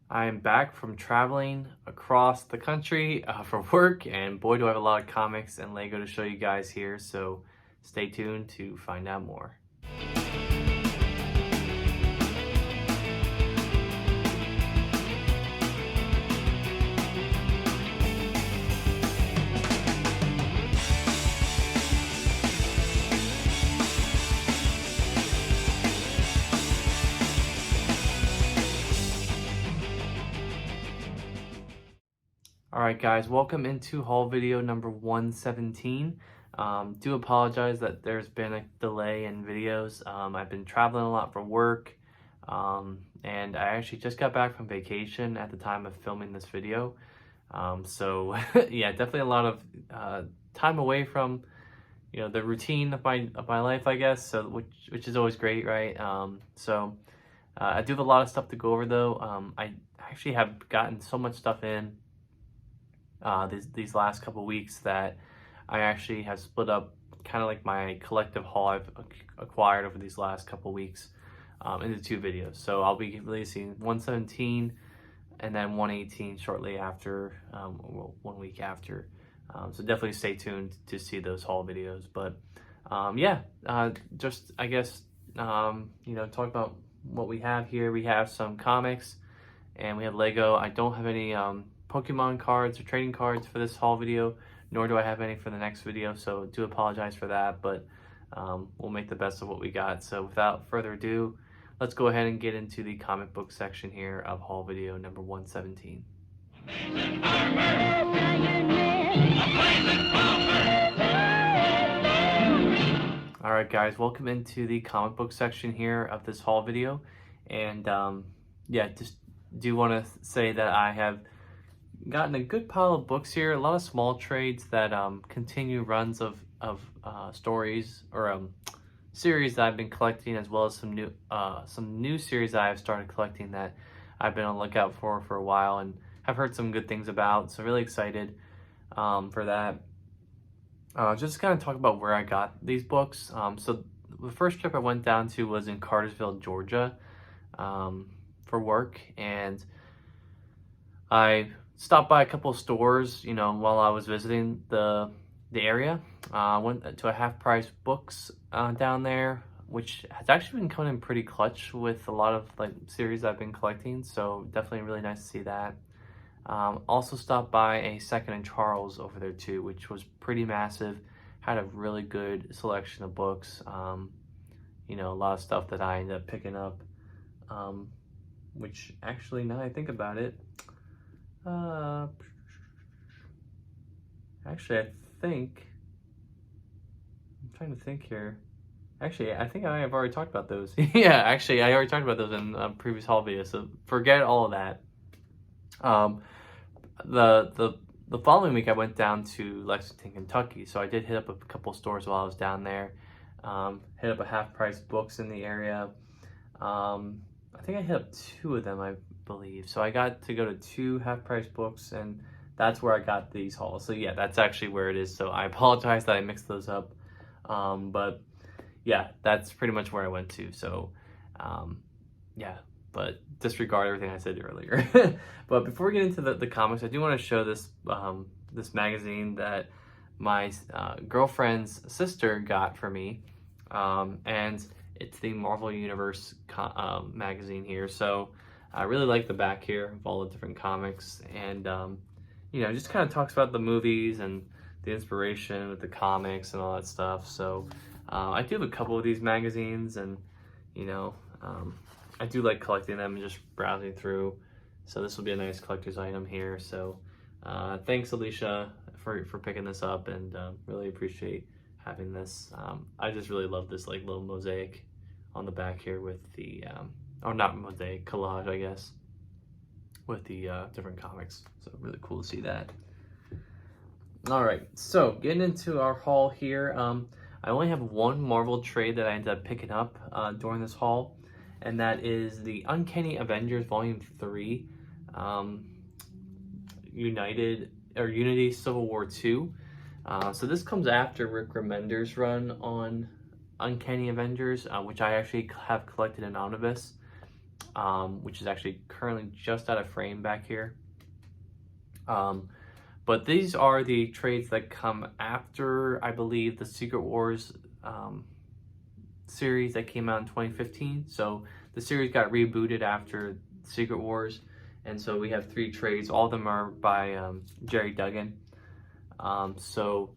I am back from traveling across the country for work, and boy, do I have a lot of comics and Lego to show you guys here, so stay tuned to find out more. Alright guys, welcome into haul video number 117. Do apologize that there's been a delay in videos. I've been traveling a lot for work, and I actually just got back from vacation at the time of filming this video. So yeah, definitely a lot of time away from the routine of my life, I guess. So which is always great, right? I do have a lot of stuff to go over though. I actually have gotten so much stuff in these last couple weeks that I actually have split up kind of like my collective haul I've acquired over these last couple weeks into two videos. So I'll be releasing 117 and then 118 shortly after, 1 week after. So definitely stay tuned to see those haul videos. But just I guess talk about what we have here. We have some comics and we have Lego. I don't have any Pokemon cards or trading cards for this haul video, nor do I have any for the next video, so do apologize for that, but we'll make the best of what we got. So without further ado, let's go ahead and get into the comic book section here of haul video number 117. Alright guys, welcome into the comic book section here of this haul video, and just do want to say that I have gotten a good pile of books here, a lot of small trades that continue runs of stories or series that I've been collecting, as well as some new series that I've started collecting that I've been on the lookout for a while and have heard some good things about. So really excited for that. Just kind of talk about where I got these books. So the first trip I went down to was in Cartersville, Georgia, for work, and I stopped by a couple of stores, while I was visiting the area. Went to a Half Price Books down there, which has actually been coming in pretty clutch with a lot of series I've been collecting. So definitely really nice to see that. Also stopped by a Second and Charles over there too, which was pretty massive. Had a really good selection of books. A lot of stuff that I ended up picking up. Which actually, now that I think about it, actually, I'm trying to think here. Actually, I think I have already talked about those. Yeah, actually, I already talked about those in a previous haul video, so forget all of that. The following week, I went down to Lexington, Kentucky, so I did hit up a couple stores while I was down there. Hit up a Half Price Books in the area. I think I hit up two of them, I believe. So I got to go to two Half Price Books, and that's where I got these hauls. So yeah, that's actually where it is. So I apologize that I mixed those up. But yeah, that's pretty much where I went to. So but disregard everything I said earlier. But before we get into the comics, I do want to show this this magazine that my girlfriend's sister got for me, and it's the Marvel Universe magazine here. So I really like the back here of all the different comics, and just kind of talks about the movies and the inspiration with the comics and all that stuff. So I do have a couple of these magazines, and I do like collecting them and just browsing through. So this will be a nice collector's item here. So thanks, Alicia, for picking this up, and really appreciate having this. I just really love this little mosaic on the back here with the or not mosaic, collage, I guess, with the different comics. So really cool to see that. All right, so getting into our haul here. I only have one Marvel trade that I ended up picking up during this haul, and that is the Uncanny Avengers Volume 3, Unity Civil War 2. So this comes after Rick Remender's run on Uncanny Avengers, which I actually have collected in omnibus. which is actually currently just out of frame back here. But these are the trades that come after, I believe, the Secret Wars series that came out in 2015. So the series got rebooted after Secret Wars, and so we have 3 trades. All of them are by Gerry Duggan. So,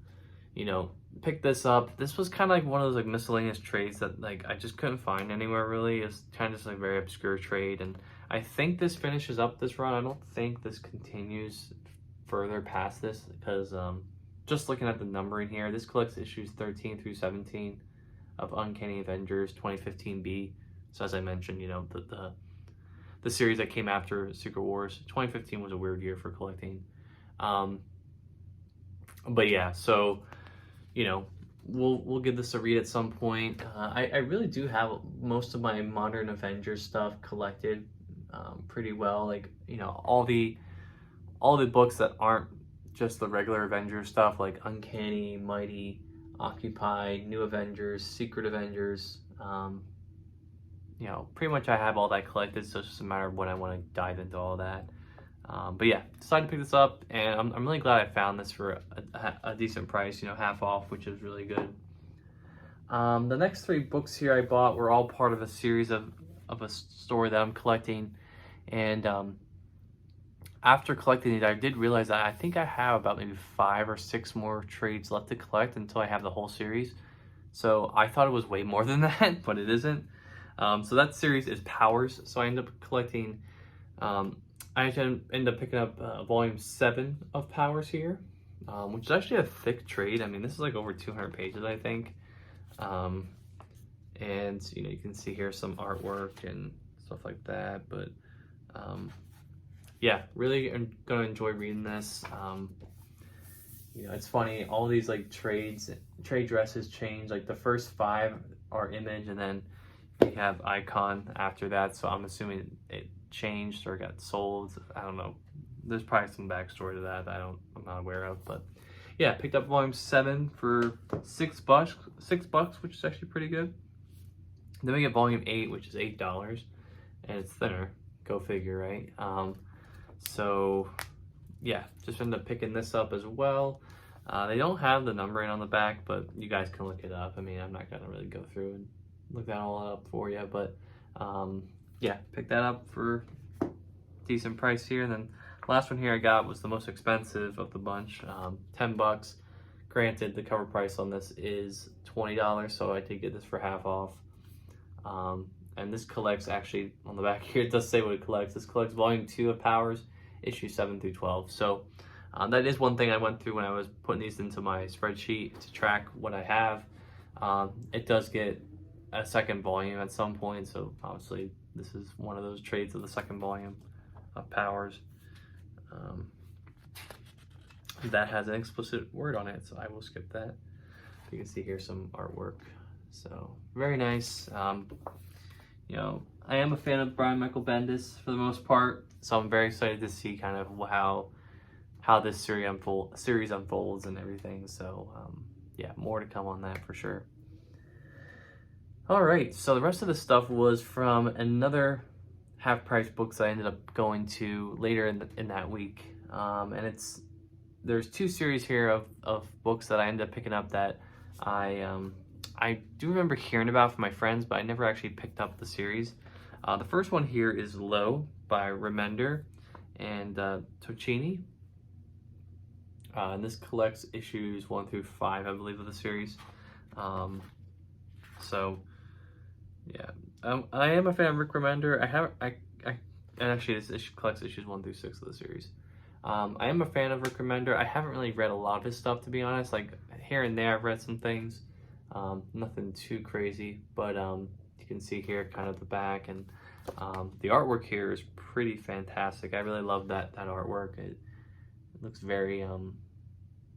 you know, pick this up. This was kind of like one of those like miscellaneous trades that like I just couldn't find anywhere really. It's kind of just like a very obscure trade, and I think this finishes up this run. I don't think this continues further past this because just looking at the numbering here, this collects issues 13 through 17 of Uncanny Avengers 2015B. So as I mentioned, you know, the series that came after Secret Wars. 2015 was a weird year for collecting. But yeah, so, you know, we'll give this a read at some point. I really do have most of my Modern Avengers stuff collected pretty well. Like, you know, all the books that aren't just the regular Avengers stuff, like Uncanny, Mighty, Occupy, New Avengers, Secret Avengers. You know, pretty much I have all that collected, so it's just a matter of when I want to dive into all that. But yeah, decided to pick this up, and I'm really glad I found this for a decent price, you know, half off, which is really good. The next 3 books here I bought were all part of a series of a story that I'm collecting, and after collecting it, I did realize that I think I have about maybe 5 or 6 more trades left to collect until I have the whole series. So I thought it was way more than that, but it isn't. So that series is Powers. So I ended up collecting, I actually ended up picking up volume 7 of Powers here, which is actually a thick trade. I mean, this is like over 200 pages, I think. And, you know, you can see here some artwork and stuff like that, but yeah, really I'm gonna enjoy reading this. You know, it's funny, all these like trade dresses change. Like the first 5 are Image, and then we have Icon after that, so I'm assuming it changed or got sold. I don't know. There's probably some backstory to that I'm not aware of, but yeah, picked up volume 7 for $6, which is actually pretty good. Then we get volume 8, which is $8, and it's thinner. Go figure, right? So yeah, just ended up picking this up as well. They don't have the numbering on the back, but you guys can look it up. I mean, I'm not gonna really go through and look that all up for you, but yeah, picked that up for decent price here. And then last one here I got was the most expensive of the bunch, $10. Granted, the cover price on this is $20, so I did get this for half off. And this collects, actually on the back here, it does say what it collects. This collects volume 2 of Powers, issues 7 through 12. So that is one thing I went through when I was putting these into my spreadsheet to track what I have. It does get a second volume at some point, so obviously this is one of those trades of the second volume of Powers. That has an explicit word on it, so I will skip that. You can see here some artwork, so very nice. You know, I am a fan of Brian Michael Bendis for the most part, so I'm very excited to see kind of how this series unfolds and everything. So yeah, more to come on that for sure. All right, so the rest of the stuff was from another half-price books I ended up going to later in that week, and there's 2 series here of books that I ended up picking up that I do remember hearing about from my friends, but I never actually picked up the series. The first one here is Low by Remender and Tocchini. And this collects issues 1 through 5, I believe, of the series. So yeah, I am a fan of Rick Remender. And actually this issue collects issues 1 through 6 of the series. I am a fan of Rick Remender. I haven't really read a lot of his stuff, to be honest. Like here and there I've read some things. Nothing too crazy, but you can see here kind of the back, and the artwork here is pretty fantastic. I really love that artwork. It looks very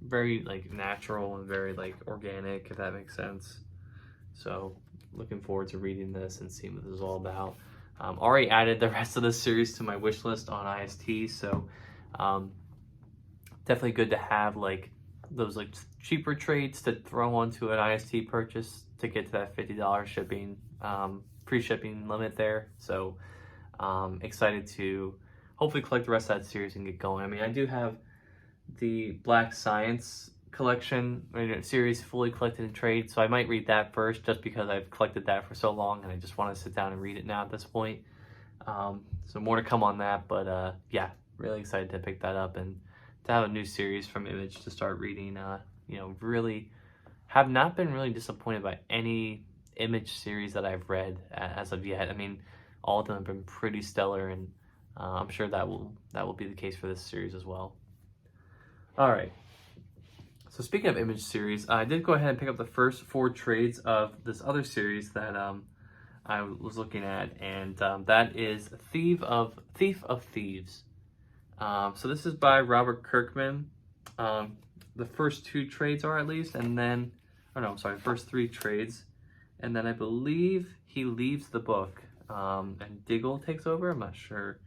very like natural and very like organic, if that makes sense. So looking forward to reading this and seeing what this is all about. Already added the rest of the series to my wish list on IST, so definitely good to have like those like cheaper trades to throw onto an IST purchase to get to that $50 shipping free shipping limit there. So Excited to hopefully collect the rest of that series and get going. I mean, I do have the Black Science collection series fully collected in trade, so I might read that first just because I've collected that for so long and I just want to sit down and read it now at this point. So more to come on that, but yeah, really excited to pick that up and to have a new series from Image to start reading. Really have not been really disappointed by any Image series that I've read as of yet. I mean, all of them have been pretty stellar, and I'm sure that will be the case for this series as well. All right. So speaking of Image series, I did go ahead and pick up the first 4 trades of this other series that I was looking at, and that is Thief of Thieves. So this is by Robert Kirkman. The first 2 trades are, at least, and then, first 3 trades, and then I believe he leaves the book, and Diggle takes over. I'm not sure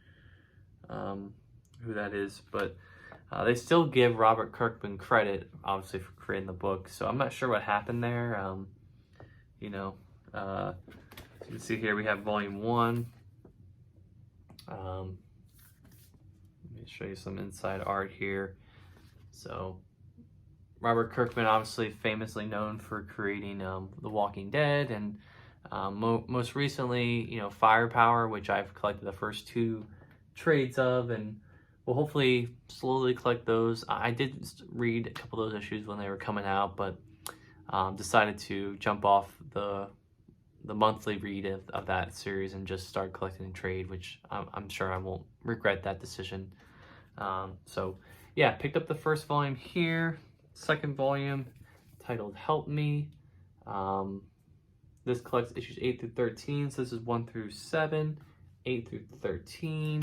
who that is, but they still give Robert Kirkman credit, obviously, for creating the book, so I'm not sure what happened there. So you can see here we have volume 1. Let me show you some inside art here. So Robert Kirkman, obviously famously known for creating The Walking Dead, and most recently, Firepower, which I've collected the first 2 trades of, and we'll hopefully slowly collect those. I did read a couple of those issues when they were coming out, but decided to jump off the monthly read of that series and just start collecting in trade, which I'm sure I won't regret that decision. So yeah, picked up the first volume here, second volume titled Help Me. This collects issues 8 through 13, so this is 1 through 7, 8 through 13.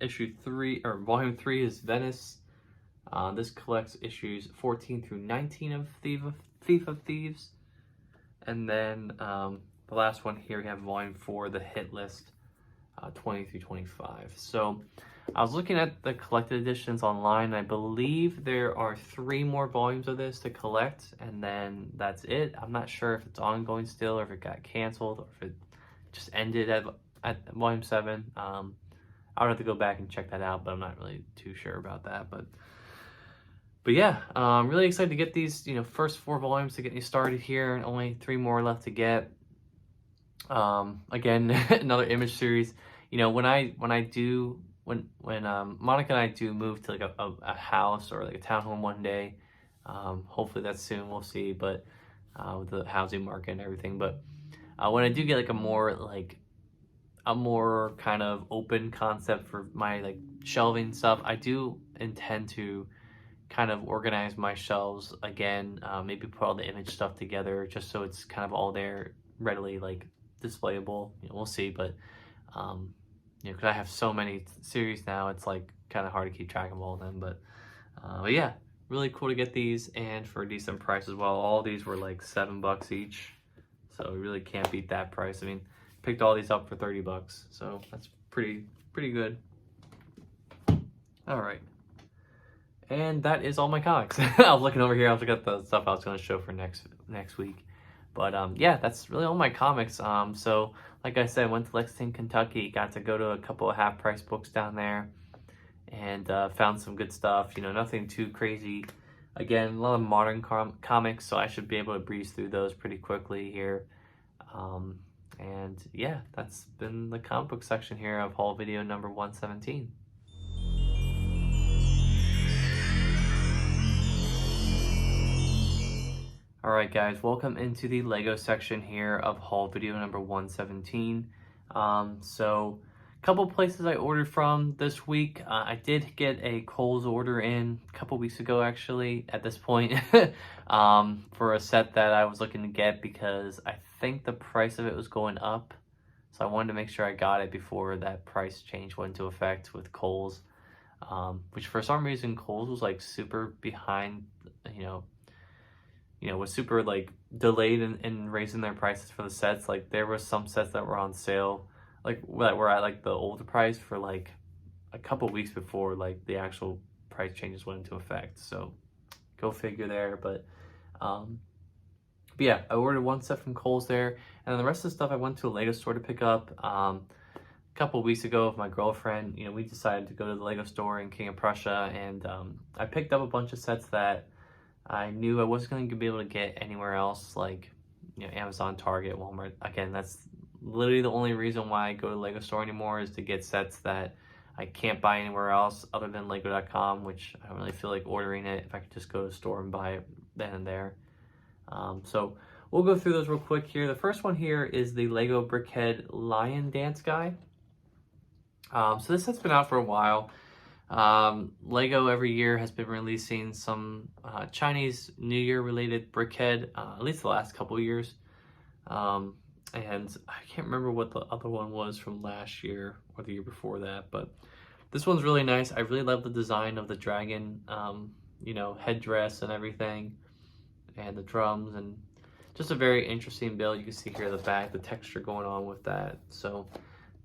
Issue 3, or volume 3 is Venice. This collects issues 14 through 19 of Thief of Thieves. And then the last one here, we have volume 4, The Hit List, 20 through 25. So I was looking at the collected editions online. I believe there are 3 more volumes of this to collect, and then that's it. I'm not sure if it's ongoing still, or if it got canceled, or if it just ended at volume 7. I would have to go back and check that out, but I'm not really too sure about that. But yeah, I'm really excited to get these, first 4 volumes to get me started here, and only 3 more left to get. Again, another Image series. When Monica and I do move to like a house or like a townhome one day, hopefully that's soon, we'll see, but with the housing market and everything. But when I do get like a more kind of open concept for my like shelving stuff, I do intend to kind of organize my shelves again, maybe put all the Image stuff together just so it's kind of all there readily like displayable. We'll see, but because I have so many series now, it's like kind of hard to keep track of all of them. But yeah, really cool to get these, and for a decent price as well. All these were like $7 each, so we really can't beat that price. I mean, picked all these up for $30, so that's pretty good. All right, and that is all my comics. I was looking over here. I was looking at the stuff I was going to show for next week. But yeah, that's really all my comics. So like I said, I went to Lexington, Kentucky, got to go to a couple of half-price books down there, and found some good stuff. Nothing too crazy. Again, a lot of modern comics, so I should be able to breeze through those pretty quickly here. And yeah, that's been the comic book section here of haul video number 117. Alright guys, welcome into the Lego section here of haul video number 117. So a couple places I ordered from this week. I did get a Kohl's order in a couple weeks ago, actually, at this point, for a set that I was looking to get because I think the price of it was going up. So I wanted to make sure I got it before that price change went into effect with Kohl's, which for some reason Kohl's was like super behind, was super like delayed in raising their prices for the sets. Like there were some sets that were on sale, like that were at like the older price for like a couple weeks before like the actual price changes went into effect. So go figure there. But But yeah, I ordered one set from Kohl's there, and then the rest of the stuff I went to a Lego store to pick up. A couple weeks ago with my girlfriend, we decided to go to the Lego store in King of Prussia, and I picked up a bunch of sets that I knew I wasn't going to be able to get anywhere else, like Amazon, Target, Walmart. Again, that's literally the only reason why I go to the Lego store anymore, is to get sets that I can't buy anywhere else other than Lego.com, which I don't really feel like ordering it if I could just go to the store and buy it then and there. So we'll go through those real quick here. The first one here is the Lego Brickhead Lion Dance Guy. So this has been out for a while. Lego every year has been releasing some Chinese New Year related Brickhead, at least the last couple of years. And I can't remember what the other one was from last year or the year before that, but this one's really nice. I really love the design of the dragon, headdress and everything, and the drums, and just a very interesting build. You can see here the back, the texture going on with that. So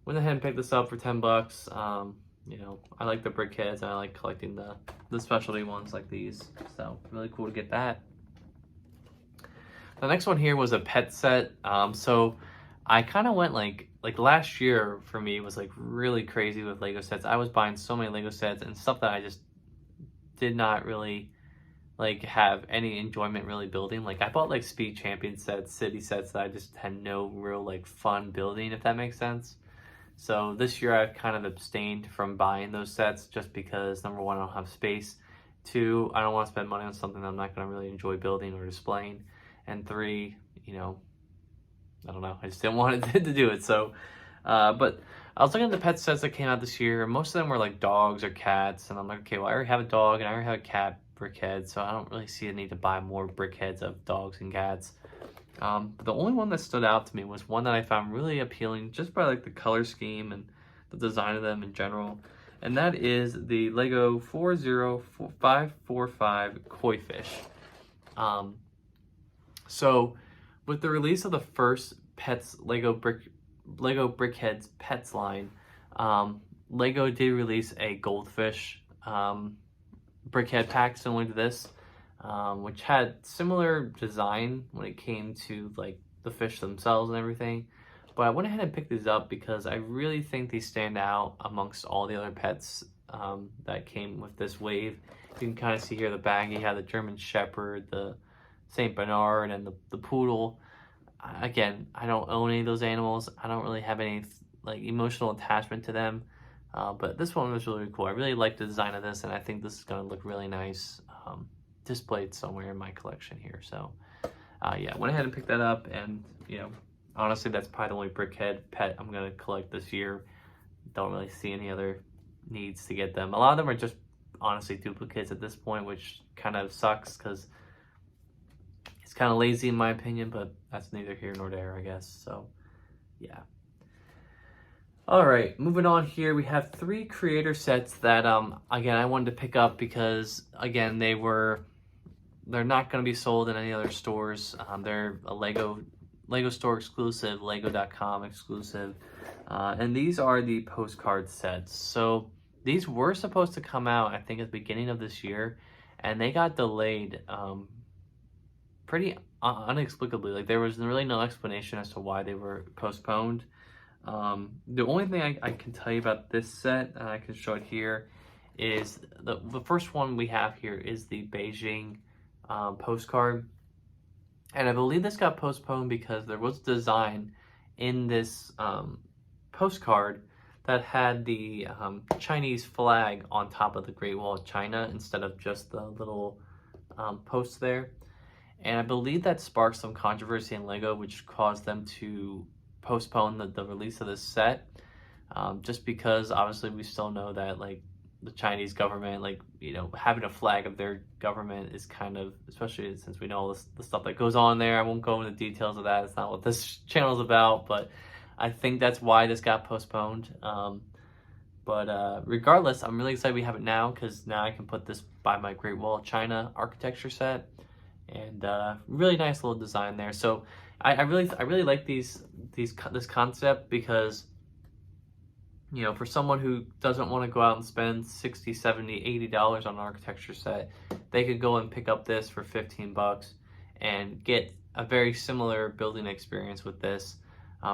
went ahead and picked this up for 10 bucks. I like the brickheads, and I like collecting the specialty ones like these. So really cool to get that. The next one here was a pet set. So I kind of went like last year for me was like really crazy with Lego sets. I was buying so many Lego sets and stuff that I just did not really have any enjoyment really building. Like I bought like Speed Champion sets, city sets that I just had no real fun building, if that makes sense. So this year I've kind of abstained from buying those sets just because, number one, I don't have space. 2, I don't want to spend money on something I'm not going to really enjoy building or displaying. And 3, I don't know, I just didn't want to do it. So, but I was looking at the pet sets that came out this year. Most of them were like dogs or cats. And I'm like, okay, well, I already have a dog and I already have a cat brickhead. So I don't really see a need to buy more brickheads of dogs and cats. But the only one that stood out to me was one that I found really appealing just by the color scheme and the design of them in general. And that is the Lego 40545 Koi Fish. So with the release of the first Lego Brickheads Pets line, Lego did release a goldfish brickhead pack similar to this, which had similar design when it came to the fish themselves and everything. But I went ahead and picked these up because I really think these stand out amongst all the other pets that came with this wave. You can kind of see here the bag. You have the German Shepherd, the Saint Bernard, and the poodle. Again, I don't own any of those animals. I don't really have any emotional attachment to them. But this one was really cool. I really like the design of this, and I think this is going to look really nice displayed somewhere in my collection here. So yeah, went ahead and picked that up, and honestly, that's probably the only brickhead pet I'm going to collect this year. Don't really see any other needs to get them. A lot of them are just honestly duplicates at this point, which kind of sucks because it's kind of lazy in my opinion, but that's neither here nor there, I guess. So yeah. All right, moving on here, we have 3 creator sets that again I wanted to pick up because again they're not going to be sold in any other stores. They're a Lego store exclusive, Lego.com exclusive, and these are the postcard sets. So these were supposed to come out, I think, at the beginning of this year, and they got delayed pretty inexplicably. There was really no explanation as to why they were postponed. The only thing I can tell you about this set, and I can show it here, is the first one we have here is the Beijing postcard. And I believe this got postponed because there was design in this postcard that had the Chinese flag on top of the Great Wall of China instead of just the little post there. And I believe that sparked some controversy in Lego, which caused them to postpone the release of this set. Just because obviously we still know that the Chinese government, having a flag of their government is kind of, especially since we know all the stuff that goes on there. I won't go into details of that. It's not what this channel is about, but I think that's why this got postponed. But regardless, I'm really excited we have it now, because now I can put this by my Great Wall of China architecture set, and really nice little design there. So I really like this concept because, for someone who doesn't want to go out and spend $60, $70, $80 on an architecture set, they could go and pick up this for 15 bucks and get a very similar building experience with this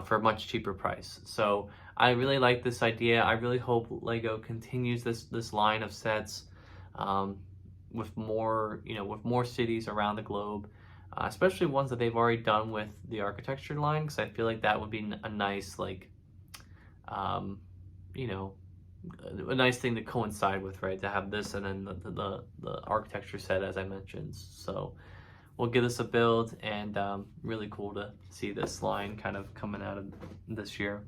for a much cheaper price. So I really like this idea. I really hope LEGO continues this line of sets with more, with more cities around the globe, especially ones that they've already done with the architecture line, because I feel like that would be a nice, like, you know, a nice thing to coincide with, right? To have this and then the architecture set, as I mentioned. So we'll give this a build, and really cool to see this line kind of coming out of this year.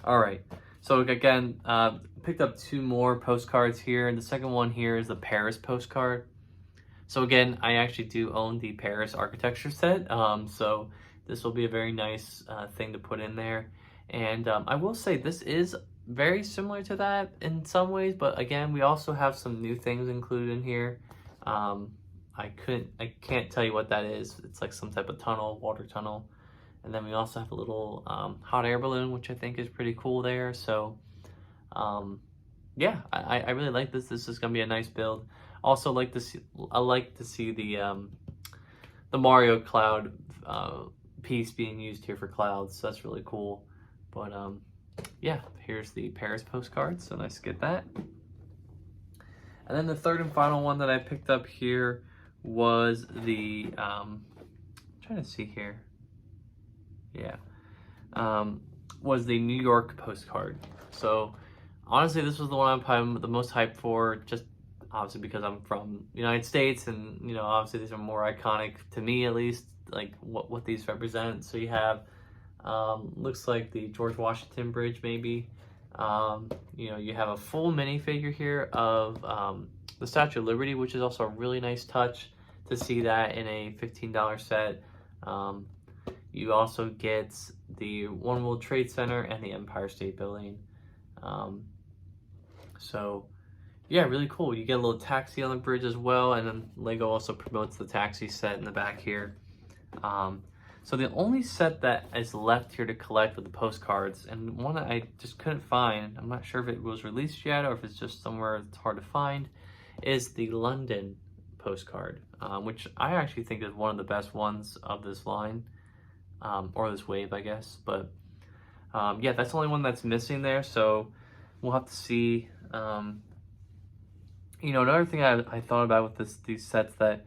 All right, so again, picked up 2 more postcards here, and the second one here is the Paris postcard. So again, I actually do own the Paris architecture set, so this will be a very nice thing to put in there. And I will say this is very similar to that in some ways, but again, we also have some new things included in here. I can't tell you what that is. It's like some type of tunnel, water tunnel. And then we also have a little hot air balloon, which I think is pretty cool there. So yeah, I really like this. This is gonna be a nice build. Also like to see, I like to see the Mario Cloud piece being used here for clouds. So that's really cool. But yeah, here's the Paris postcard. So nice to get that. And then the third and final one that I picked up here was the I'm trying to see here. Yeah, was the New York postcard. So honestly, this was the one I'm probably the most hyped for, just obviously because I'm from the United States, and obviously these are more iconic to me, at least, like what these represent. So you have looks like the George Washington Bridge, maybe. You have a full minifigure here of the Statue of Liberty, which is also a really nice touch to see that in a $15 set. You also get the One World Trade Center and the Empire State Building. So yeah, really cool. You get a little taxi on the bridge as well, and then LEGO also promotes the taxi set in the back here. So the only set that is left here to collect with the postcards, and one that I just couldn't find, I'm not sure if it was released yet or if it's just somewhere it's hard to find, is the London postcard, which I actually think is one of the best ones of this line, or this wave, I guess. But yeah, that's the only one that's missing there, so we'll have to see. Another thing I thought about with these sets that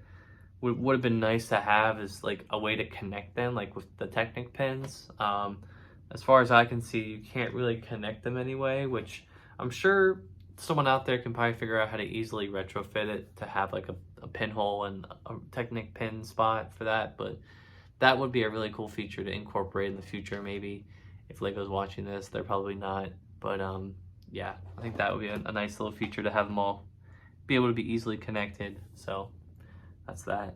would have been nice to have is like a way to connect them, like with the Technic pins. As far as I can see, you can't really connect them anyway, which I'm sure someone out there can probably figure out how to easily retrofit it to have like a pinhole and a Technic pin spot for that. But that would be a really cool feature to incorporate in the future, maybe. If LEGO's watching this, they're probably not. But yeah, I think that would be a nice little feature to have them all be able to be easily connected. So that's that.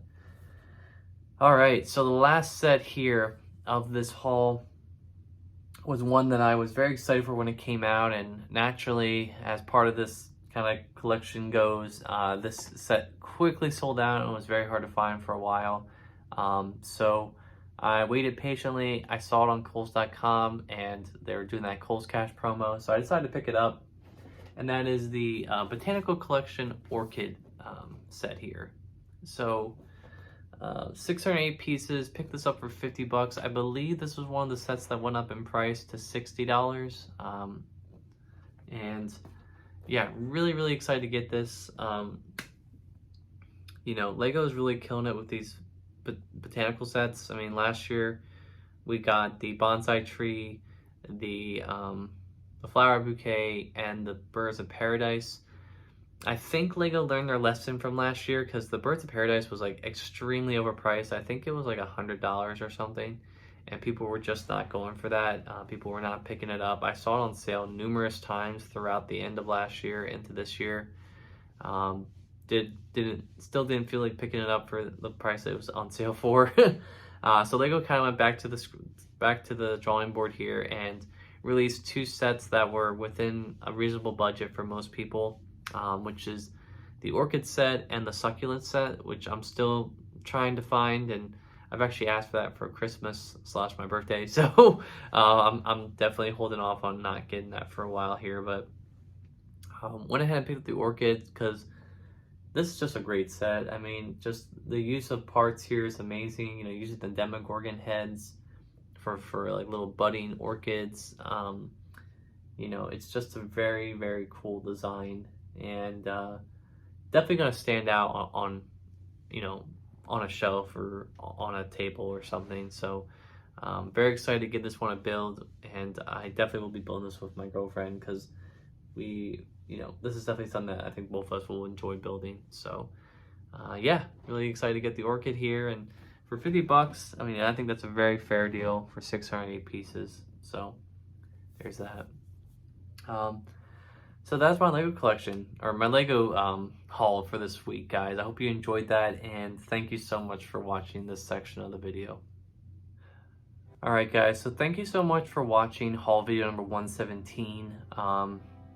All right, so the last set here of this haul was one that I was very excited for when it came out, and naturally, as part of this kind of collection goes, this set quickly sold out and was very hard to find for a while. So I waited patiently. I saw it on Kohl's.com, and they were doing that Kohl's Cash promo, so I decided to pick it up. And that is the Botanical Collection Orchid set here. So 608 pieces, picked this up for $50. I believe this was one of the sets that went up in price to $60. And yeah, really excited to get this. LEGO is really killing it with these botanical sets. I mean, last year we got the bonsai tree, the flower bouquet, and the birds of paradise. I think LEGO learned their lesson from last year, because the birds of paradise was like extremely overpriced. I think it was like $100 or something, and people were just not going for that. People were not picking it up. I saw it on sale numerous times throughout the end of last year into this year. Still didn't feel like picking it up for the price it was on sale for. So LEGO kind of went back to the drawing board here and released 2 sets that were within a reasonable budget for most people, which is the Orchid set and the Succulent set, which I'm still trying to find, and I've actually asked for that for Christmas / my birthday, so I'm definitely holding off on not getting that for a while here. But went ahead and picked up the Orchid because this is just a great set. I mean, just the use of parts here is amazing. You know, using the Demogorgon heads for like little budding orchids. You know, it's just a very, very cool design, and definitely gonna stand out on, you know, on a shelf or on a table or something. So very excited to get this one a build, and I definitely will be building this with my girlfriend because we, you know, this is definitely something that I think both of us will enjoy building. So yeah, really excited to get the orchid here, and for $50, I mean, I think that's a very fair deal for 608 pieces. So there's that. So that's my Lego collection, or my Lego haul for this week, guys. I hope you enjoyed that, and thank you so much for watching this section of the video. Alright guys, so thank you so much for watching haul video number 117.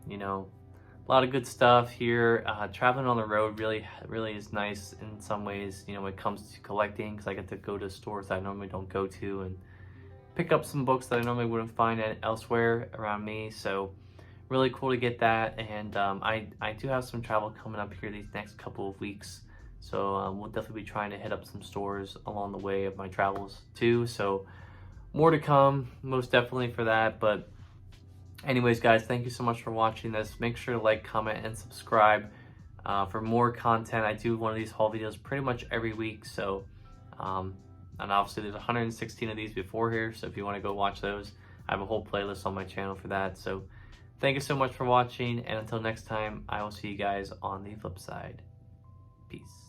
You know, a lot of good stuff here. Traveling on the road really is nice in some ways, you know, when it comes to collecting, because I get to go to stores that I normally don't go to and pick up some books that I normally wouldn't find elsewhere around me. So really cool to get that, and I do have some travel coming up here these next couple of weeks, so we'll definitely be trying to hit up some stores along the way of my travels too. So more to come, most definitely, for that. But anyways guys, thank you so much for watching this. Make sure to like, comment, and subscribe for more content. I do one of these haul videos pretty much every week, so and obviously there's 116 of these before here, so if you want to go watch those, I have a whole playlist on my channel for that. So thank you so much for watching, and until next time, I will see you guys on the flip side. Peace.